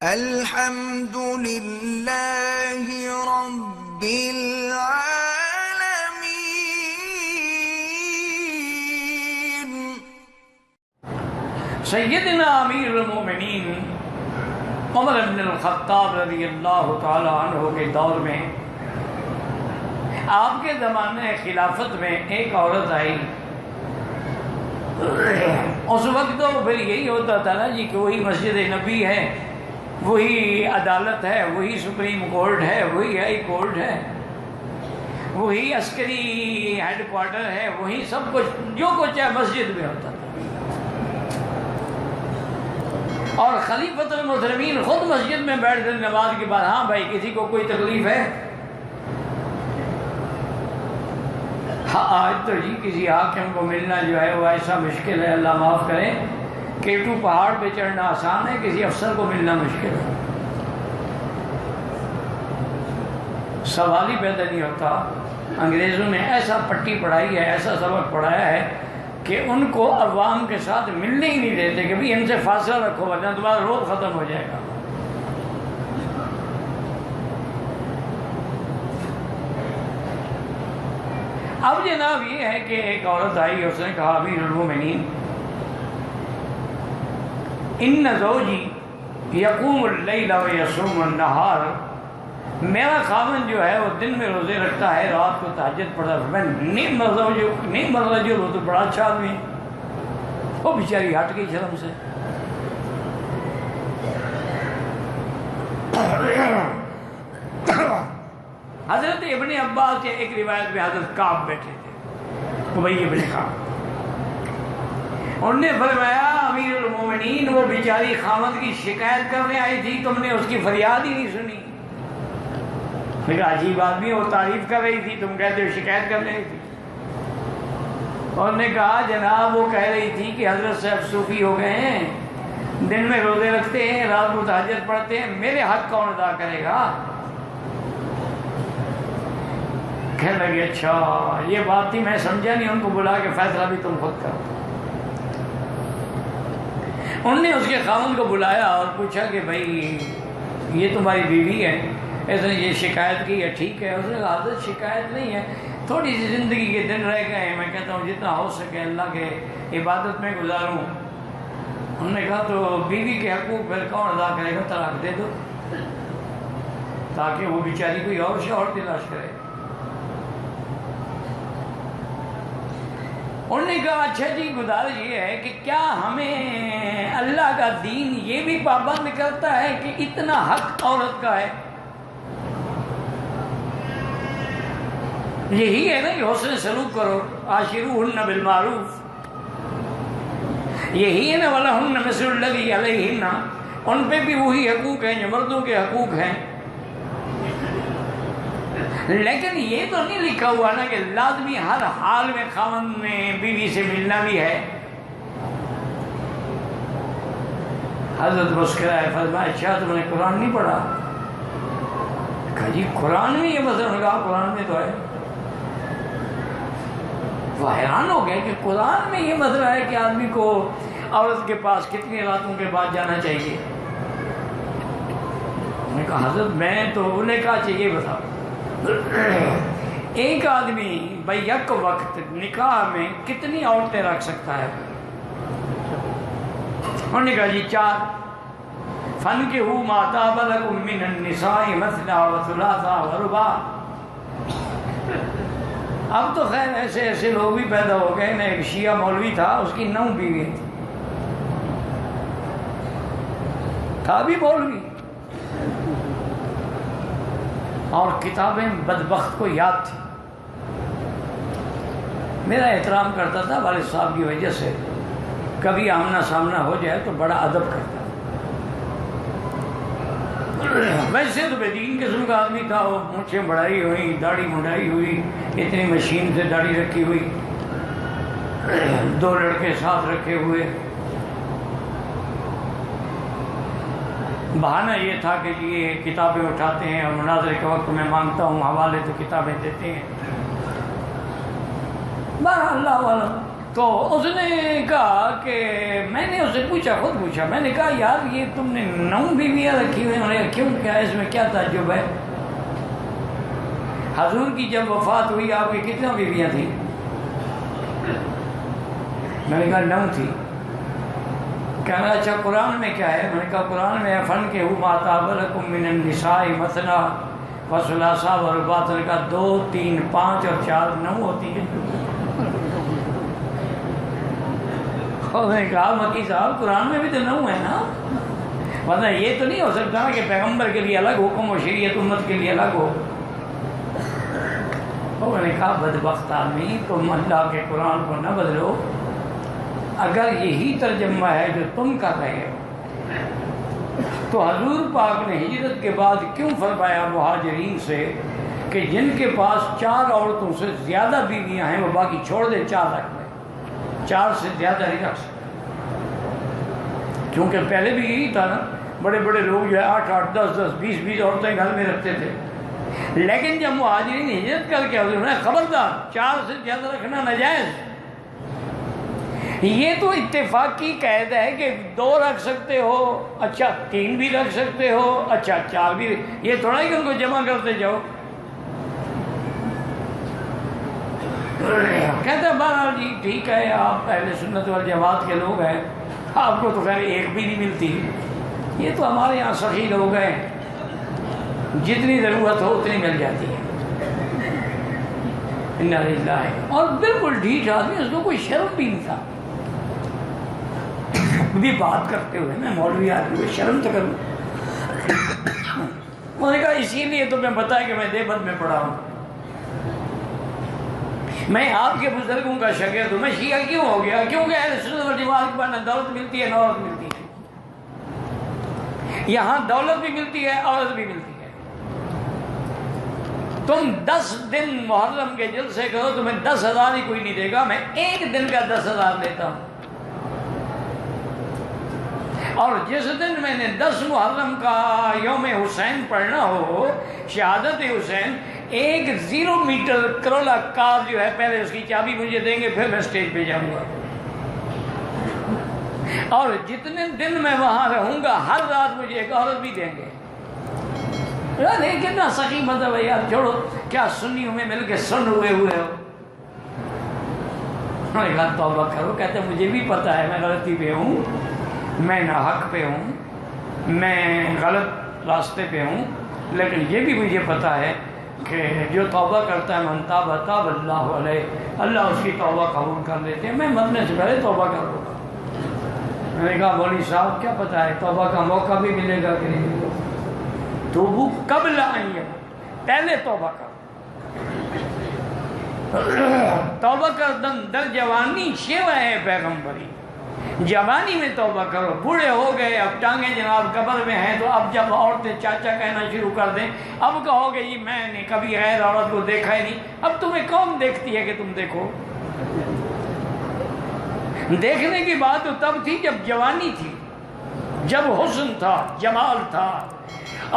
الحمد لله رب العالمين. سیدنا امیر المومنین عمر بن الخطاب رضی اللہ تعالی عنہ کے دور میں آپ کے زمانے خلافت میں ایک عورت آئی. اس وقت تو پھر یہی ہوتا تھا نا جی کہ وہی مسجد نبی ہے، وہی عدالت ہے، وہی سپریم کورٹ ہے، وہی ہائی کورٹ ہے، وہی عسکری ہیڈ کوارٹر ہے، وہی سب کچھ جو کچھ ہے مسجد میں ہوتا تھا. اور خلیفۃ المسلمین خود مسجد میں بیٹھ کر نماز کے بعد، ہاں بھائی کسی کو کوئی تکلیف ہے؟ ہاں آج تو جی کسی حاکم کو ملنا جو ہے وہ ایسا مشکل ہے، اللہ معاف کرے. کیٹو پہاڑ پہ چڑھنا آسان ہے، کسی افسر کو ملنا مشکل ہے. سوال ہی پیدا نہیں ہوتا. انگریزوں نے ایسا پٹی پڑھائی ہے، ایسا سبق پڑھایا ہے کہ ان کو عوام کے ساتھ ملنے ہی نہیں دیتے کہ بھی ان سے فاصلہ رکھو ورنہ تمہارا روز ختم ہو جائے گا. اب جناب یہ ہے کہ ایک عورت آئی، اس نے کہا امیر المومنین ان زوجی یقوم اللیل و یصوم النہار، میرا خاوند جو ہے وہ دن میں روزے رکھتا ہے، رات کو تہجد پڑھتا ہے. میں نعم الرجل، وہ تو بڑا اچھا آدمی ہے. وہ بیچاری ہٹ گئی شرم سے. حضرت ابن عباس کے ایک روایت میں حضرت کعب بیٹھے تھے، ابی ابن کعب. انہوں نے فرمایا امیر المومنین وہ بیچاری خاوند کی شکایت کرنے آئی تھی، تم نے اس کی فریاد ہی نہیں سنی. پھر عجیب آدمی، وہ تعریف کر رہی تھی، تم کہتے ہو شکایت کر رہی تھی. انہوں نے کہا جناب وہ کہہ رہی تھی کہ حضرت صاحب صوفی ہو گئے ہیں، دن میں روزے رکھتے ہیں، رات کو تہجد پڑھتے ہیں، میرے حق کون ادا کرے گا؟ کہنے لگے اچھا یہ بات تھی، میں سمجھا نہیں، ان کو بلا کے فیصلہ بھی تم خود کرو. انہوں نے اس کے خاوند کو بلایا اور پوچھا کہ بھائی یہ تمہاری بیوی ہے، اس نے یہ شکایت کی ہے، ٹھیک ہے؟ اس نے کہا حضرت شکایت نہیں ہے، تھوڑی سی زندگی کے دن رہ گئے ہیں، میں کہتا ہوں جتنا ہو سکے اللہ کے عبادت میں گزاروں. انہوں نے کہا تو بیوی کے حقوق پھر کون ادا کرے گا؟ طلاق دے دو تاکہ وہ بیچاری کوئی اور شوہر تلاش کرے. انہوں نے کہا اچھا جی گزارش یہ ہے کہ کیا ہمیں اللہ کا دین یہ بھی پابند کرتا ہے کہ اتنا حق عورت کا ہے؟ یہی ہے نا کہ حسن سلوک کرو، عاشروہن بالمعروف، یہی ہے نا وَلَهُنَّ مِثْلُ الَّذِي عَلَيْهِنَّ، ان پہ بھی وہی حقوق ہیں جو مردوں کے حقوق ہیں. لیکن یہ تو نہیں لکھا ہوا نا کہ لازمی ہر حال میں خاوند میں بیوی سے ملنا بھی ہے. حضرت مسکرائے، فرمایا اچھا تم نے قرآن نہیں پڑھا؟ کہا جی قرآن میں یہ مسئلہ لگا، قرآن میں تو ہے. وہ حیران ہو گئے کہ قرآن میں یہ مسئلہ ہے کہ آدمی کو عورت کے پاس کتنی راتوں کے بعد جانا چاہیے. انہوں نے کہا حضرت میں تو، انہیں کہا چاہیے بتاؤ ایک آدمی بیک وقت نکاح میں کتنی عورتیں رکھ سکتا ہے؟ انہوں نے کہا جی 4. فَانْكِحُوا مَا طَابَ لَكُم مِّنَ النِّسَاءِ مَثْنَىٰ وَثُلَاثَ وَرُبَاعَ. اب تو خیر ایسے ایسے لوگ بھی پیدا ہو گئے نا. ایک شیعہ مولوی تھا، اس کی 9 بیوی تھا بھی مولوی، اور کتابیں بدبخت کو یاد تھی. میرا احترام کرتا تھا والد صاحب کی وجہ سے، کبھی آمنا سامنا ہو جائے تو بڑا ادب کرتا. ویسے تو بے دین قسم کا آدمی تھا، وہ مونچھیں بڑھائی ہوئی، داڑھی منڈائی ہوئی، اتنی مشین سے داڑھی رکھی ہوئی، 2 لڑکے ساتھ رکھے ہوئے. بہانہ یہ تھا کہ یہ کتابیں اٹھاتے ہیں اور مناظرے کے وقت میں مانگتا ہوں حوالے تو کتابیں دیتے ہیں. بہرحال اللہ والا تو اس نے کہا کہ میں نے اسے پوچھا، خود پوچھا، میں نے کہا یار یہ تم نے 9 بیویاں رکھی ہوئی ہیں، کیوں، کیا اس میں کیا تعجب ہے؟ حضور کی جب وفات ہوئی آپ کی کتنا بیویاں تھیں؟ میں نے کہا 9 تھی۔ کہنا اچھا قرآن میں کیا ہے؟ میں نے کہا قرآن میں فن کے ما طاب لکم من النساء مثنی وثلاث ورباع، نے کہا 2 3 5 اور 4 9 ہوتی ہے۔ اور نے کہا مکی صاحب قرآن میں بھی تو 9 ہے نا، ورنہ یہ تو نہیں ہو سکتا نا کہ پیغمبر کے لیے الگ حکم و شریعت امت کے لیے الگ ہو۔ اور میں نے کہا بدبخت آدمی، تم اللہ کے قرآن کو نہ بدلو، اگر یہی ترجمہ ہے جو تم کر رہے ہو تو حضور پاک نے ہجرت کے بعد کیوں فرمایا مہاجرین سے کہ جن کے پاس 4 عورتوں سے زیادہ بیویاں ہیں وہ باقی چھوڑ دیں، 4 رکھ لیں، 4 سے زیادہ نہیں رکھ سکتے؟ کیونکہ پہلے بھی یہی تھا نا، بڑے بڑے لوگ جو ہے 8 8 10 10 20 20 عورتیں گھر میں رکھتے تھے، لیکن جب مہاجرین ہجرت کر کے حضور نے خبردار 4 سے زیادہ رکھنا ناجائز۔ یہ تو اتفاقی قید ہے کہ 2 رکھ سکتے ہو، اچھا 3 بھی رکھ سکتے ہو، اچھا 4 بھی، یہ تھوڑا ہی کہ ان کو جمع کرتے جاؤ۔ کہتے ہیں بہرحال جی ٹھیک ہے، آپ اہل سنت والجماعت کے لوگ ہیں، آپ کو تو خیر ایک بھی نہیں ملتی، یہ تو ہمارے یہاں سخی لوگ ہیں، جتنی ضرورت ہو اتنی مل جاتی ہے۔ انا للہ، اور بالکل ڈھیٹ آدمی، اس کو کوئی شرم بھی نہیں تھا بھی بات کرتے ہوئے، میں مولوی آدمی کو شرم تو کروں۔ انہوں نے کہا اسی لیے تو میں بتایا کہ میں دیوبند میں پڑھا ہوں، میں آپ کے بزرگوں کا شاگرد ہوں، میں شیعہ کیوں ہو گیا؟ کیونکہ اہل سنت والجماعت کے بعد نہ دولت ملتی ہے نہ عورت ملتی ہے، یہاں دولت بھی ملتی ہے عورت بھی ملتی ہے۔ تم 10 دن محرم کے جلسے کرو، تمہیں 10,000 ہی کوئی نہیں دے گا، میں 1 دن کا 10,000 دیتا ہوں، اور جس دن میں نے 10 محرم کا یوم حسین پڑھنا ہو، شہادت حسین، 1 0 میٹر کرولا کار جو ہے پہلے اس کی چابی مجھے دیں گے، پھر میں اسٹیج پہ جاؤں گا، اور جتنے دن میں وہاں رہوں گا ہر رات مجھے ایک عورت بھی دیں گے۔ کتنا سخی مذہب ہے یار، چھوڑو، کیا سنیوں میں مل کے سن ہوئے ہو۔ توبہ کرو، کہتے ہیں مجھے بھی پتا ہے میں غلطی پہ ہوں، میں ناحق پہ ہوں، میں غلط راستے پہ ہوں، لیکن یہ بھی مجھے پتا ہے کہ جو توبہ کرتا ہے من تاب تاب اللہ علیہ، اللہ اس کی توبہ قبول کر لیتے ہیں، میں مرنے سے پہلے توبہ کر لوں گا۔ میں نے کہا مولوی صاحب کیا پتا ہے توبہ کا موقع بھی ملے گا کہ نہیں ملے گا؟ توبو قبل ان یموت، پہلے توبہ کرو، توبہ کر دن در جوانی شیوہ ہے پیغمبری، جوانی میں توبہ کرو، بوڑھے ہو گئے اب ٹانگیں جناب قبر میں ہیں، تو اب جب عورتیں چاچا کہنا شروع کر دیں، اب کہو گے جی میں نے کبھی غیر عورت کو دیکھا ہی نہیں، اب تمہیں کون دیکھتی ہے کہ تم دیکھو؟ دیکھنے کی بات تو تب تھی جب جوانی تھی، جب حسن تھا، جمال تھا،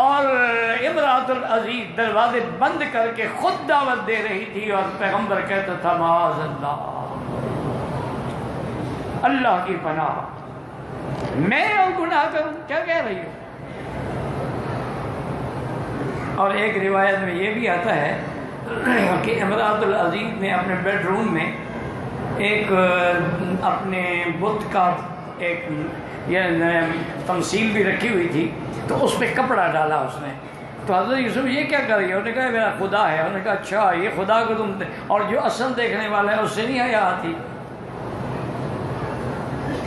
اور امراۃ العزیز دروازے بند کر کے خود دعوت دے رہی تھی، اور پیغمبر کہتا تھا معاذ اللہ، اللہ کی پناہ، میں اور گناہ کروں، کیا کہہ رہی ہوں؟ اور ایک روایت میں یہ بھی آتا ہے کہ امراۃ العزیز نے اپنے بیڈ روم میں ایک اپنے بت کا ایک تمثیل بھی رکھی ہوئی تھی، تو اس پہ کپڑا ڈالا اس نے، تو حضرت یوسف یہ کیا کر رہی ہے؟ انہوں نے کہا میرا خدا ہے۔ انہوں نے کہا اچھا یہ خدا کو تم، اور جو اصل دیکھنے والا ہے اس سے نہیں حیا آتی؟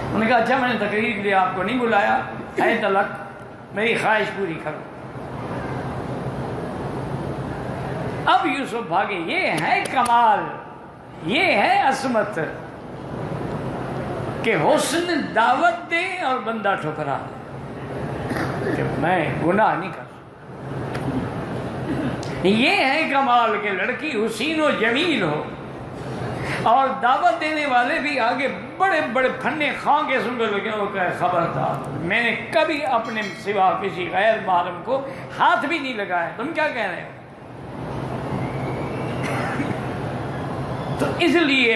انہوں نے کہا اچھا میں نے تقریر کے لیے آپ کو نہیں بلایا، اے تلک میری خواہش پوری کرو۔ اب یوسف بھاگے، یہ ہے کمال، یہ ہے عظمت کہ حسن دعوت دے اور بندہ ٹھکرا دے کہ میں گناہ نہیں کر سکتا۔ یہ ہے کمال کہ لڑکی حسین و جمیل ہو، اور دعوت دینے والے بھی آگے بڑے بڑے پھنے خواہ قسم کے لوگ، وہ کہے خبردار میں نے کبھی اپنے سوا کسی غیر محرم کو ہاتھ بھی نہیں لگایا، تم کیا کہہ رہے ہو؟ تو اس لیے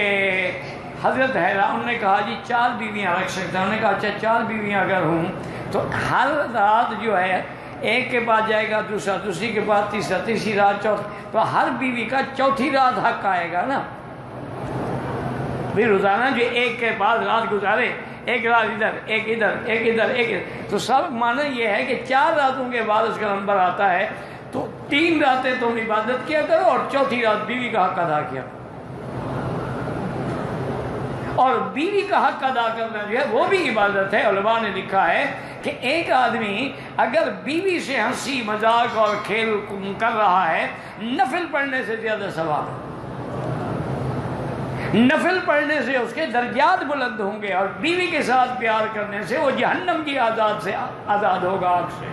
حضرت حیران نے کہا جی 4 بیویاں رکھ سکتا ہوں. انہوں نے کہا اچھا 4 بیویاں اگر ہوں تو ہر رات جو ہے ایک کے بعد جائے گا دوسرا، دوسری کے بعد تیسرا، تیسری رات چوتھی، تو ہر بیوی کا چوتھی رات حق آئے گا نا. پھر روزانہ جو ایک کے بعد رات گزارے، ایک رات ادھر ایک ادھر ایک ادھر ایک ادھر، تو سب معنی یہ ہے کہ 4 راتوں کے بعد اس کا نمبر آتا ہے. تو 3 راتیں تم عبادت کیا کرو اور چوتھی رات بیوی کا حق ادا کیا. اور بیوی کا حق ادا کرنا جو ہے وہ بھی عبادت ہے. علماء نے لکھا ہے کہ ایک آدمی اگر بیوی سے ہنسی مذاق اور کھیل کر رہا ہے، نفل پڑھنے سے زیادہ ثواب ہے. نفل پڑھنے سے اس کے درجات بلند ہوں گے، اور بیوی کے ساتھ پیار کرنے سے وہ جہنم کی عذاب سے آزاد ہوگا آگ سے.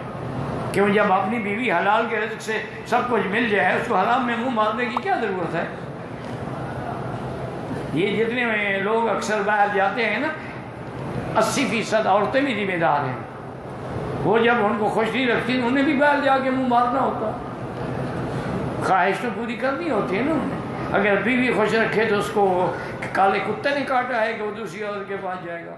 کیوں جب اپنی بیوی حلال کے رزق سے سب کچھ مل جائے اس کو حرام میں منہ مارنے کی کیا ضرورت ہے؟ یہ جتنے لوگ اکثر باہر جاتے ہیں نا، 80% عورتیں بھی ذمہ دار ہیں. وہ جب ان کو خوش نہیں رکھتی انہیں بھی باہر جا کے منہ مارنا ہوتا. خواہش تو پوری کرنی ہوتی ہے نا انہیں. اگر بیوی خوش رکھے تو اس کو کالے کتے نے کاٹا ہے کہ وہ دوسری عورت کے پاس جائے گا.